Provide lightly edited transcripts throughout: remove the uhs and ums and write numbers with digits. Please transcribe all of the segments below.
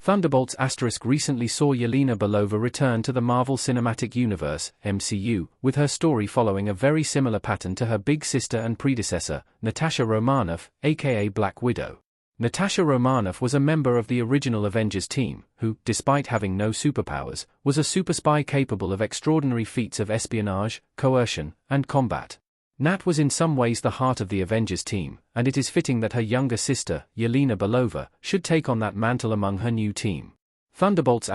Thunderbolts recently saw Yelena Belova return to the Marvel Cinematic Universe, MCU, with her story following a very similar pattern to her big sister and predecessor, Natasha Romanoff, aka Black Widow. Natasha Romanoff was a member of the original Avengers team, who, despite having no superpowers, was a super spy capable of extraordinary feats of espionage, coercion, and combat. Nat was in some ways the heart of the Avengers team, and it is fitting that her younger sister, Yelena Belova, should take on that mantle among her new team. Thunderbolts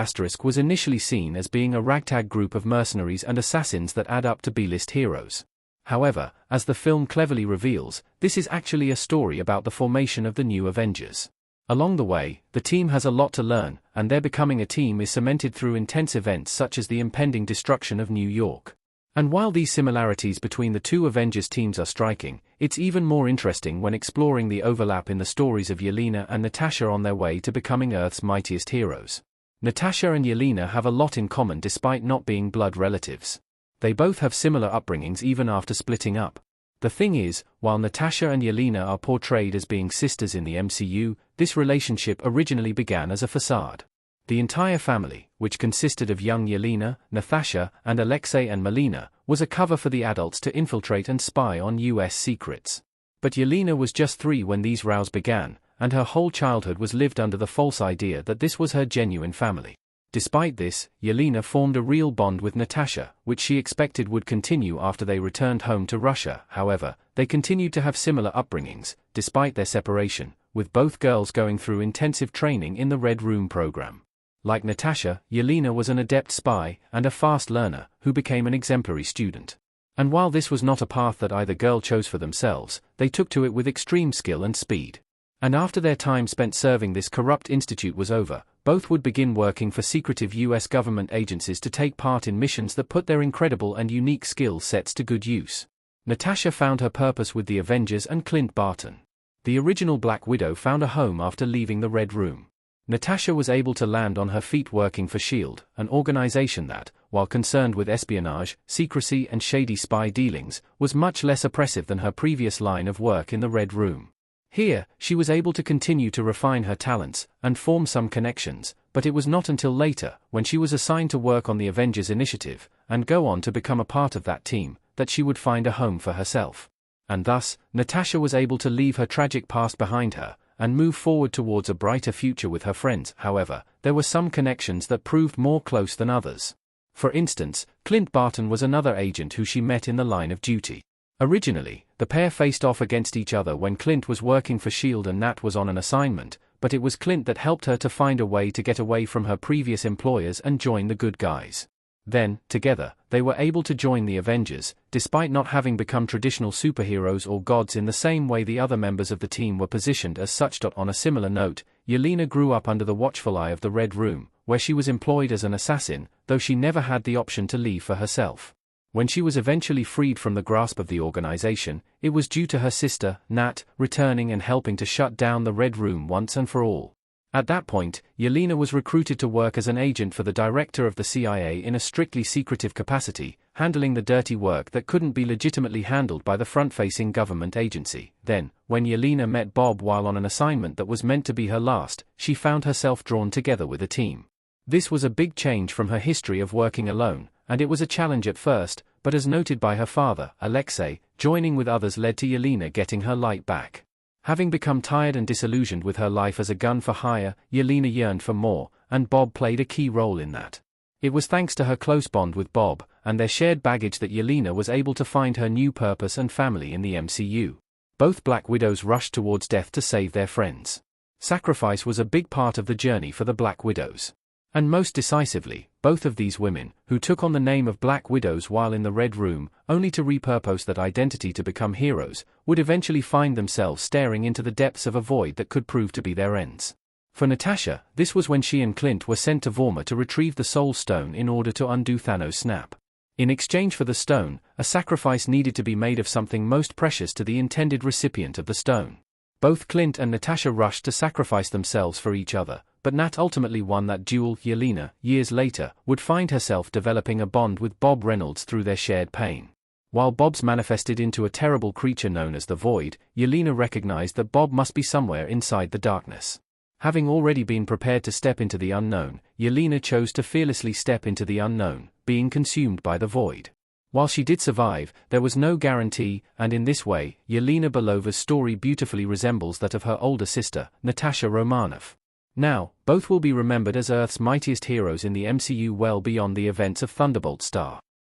was initially seen as being a ragtag group of mercenaries and assassins that add up to B-list heroes. However, as the film cleverly reveals, this is actually a story about the formation of the new Avengers. Along the way, the team has a lot to learn, and their becoming a team is cemented through intense events such as the impending destruction of New York. And while these similarities between the two Avengers teams are striking, it's even more interesting when exploring the overlap in the stories of Yelena and Natasha on their way to becoming Earth's mightiest heroes. Natasha and Yelena have a lot in common despite not being blood relatives. They both have similar upbringings even after splitting up. The thing is, while Natasha and Yelena are portrayed as being sisters in the MCU, this relationship originally began as a facade. The entire family, which consisted of young Yelena, Natasha, and Alexei and Melina, was a cover for the adults to infiltrate and spy on US secrets. But Yelena was just 3 when these rows began, and her whole childhood was lived under the false idea that this was her genuine family. Despite this, Yelena formed a real bond with Natasha, which she expected would continue after they returned home to Russia. However, they continued to have similar upbringings, despite their separation, with both girls going through intensive training in the Red Room program. Like Natasha, Yelena was an adept spy and a fast learner who became an exemplary student. And while this was not a path that either girl chose for themselves, they took to it with extreme skill and speed. And after their time spent serving this corrupt institute was over, both would begin working for secretive US government agencies to take part in missions that put their incredible and unique skill sets to good use. Natasha found her purpose with the Avengers and Clint Barton. The original Black Widow found a home after leaving the Red Room. Natasha was able to land on her feet working for S.H.I.E.L.D., an organization that, while concerned with espionage, secrecy and shady spy dealings, was much less oppressive than her previous line of work in the Red Room. Here, she was able to continue to refine her talents and form some connections, but it was not until later, when she was assigned to work on the Avengers Initiative, and go on to become a part of that team, that she would find a home for herself. And thus, Natasha was able to leave her tragic past behind her, and move forward towards a brighter future with her friends. However, there were some connections that proved more close than others. For instance, Clint Barton was another agent who she met in the line of duty. Originally, the pair faced off against each other when Clint was working for S.H.I.E.L.D. and Nat was on an assignment, but it was Clint that helped her to find a way to get away from her previous employers and join the good guys. Then, together, they were able to join the Avengers, despite not having become traditional superheroes or gods in the same way the other members of the team were positioned as such. On a similar note, Yelena grew up under the watchful eye of the Red Room, where she was employed as an assassin, though she never had the option to leave for herself. When she was eventually freed from the grasp of the organization, it was due to her sister, Nat, returning and helping to shut down the Red Room once and for all. At that point, Yelena was recruited to work as an agent for the director of the CIA in a strictly secretive capacity, handling the dirty work that couldn't be legitimately handled by the front-facing government agency. Then, when Yelena met Bob while on an assignment that was meant to be her last, she found herself drawn together with a team. This was a big change from her history of working alone, and it was a challenge at first, but as noted by her father, Alexei, joining with others led to Yelena getting her light back. Having become tired and disillusioned with her life as a gun for hire, Yelena yearned for more, and Bob played a key role in that. It was thanks to her close bond with Bob, and their shared baggage that Yelena was able to find her new purpose and family in the MCU. Both Black Widows rushed towards death to save their friends. Sacrifice was a big part of the journey for the Black Widows. And most decisively, both of these women, who took on the name of Black Widows while in the Red Room, only to repurpose that identity to become heroes, would eventually find themselves staring into the depths of a void that could prove to be their ends. For Natasha, this was when she and Clint were sent to Vorma to retrieve the Soul Stone in order to undo Thanos' snap. In exchange for the stone, a sacrifice needed to be made of something most precious to the intended recipient of the stone. Both Clint and Natasha rushed to sacrifice themselves for each other, but Nat ultimately won that duel. Yelena, years later, would find herself developing a bond with Bob Reynolds through their shared pain. While Bob's manifested into a terrible creature known as the Void, Yelena recognized that Bob must be somewhere inside the darkness. Having already been prepared to step into the unknown, Yelena chose to fearlessly step into the unknown, being consumed by the void. While she did survive, there was no guarantee, and in this way, Yelena Belova's story beautifully resembles that of her older sister, Natasha Romanoff. Now, both will be remembered as Earth's mightiest heroes in the MCU well beyond the events of Thunderbolts star.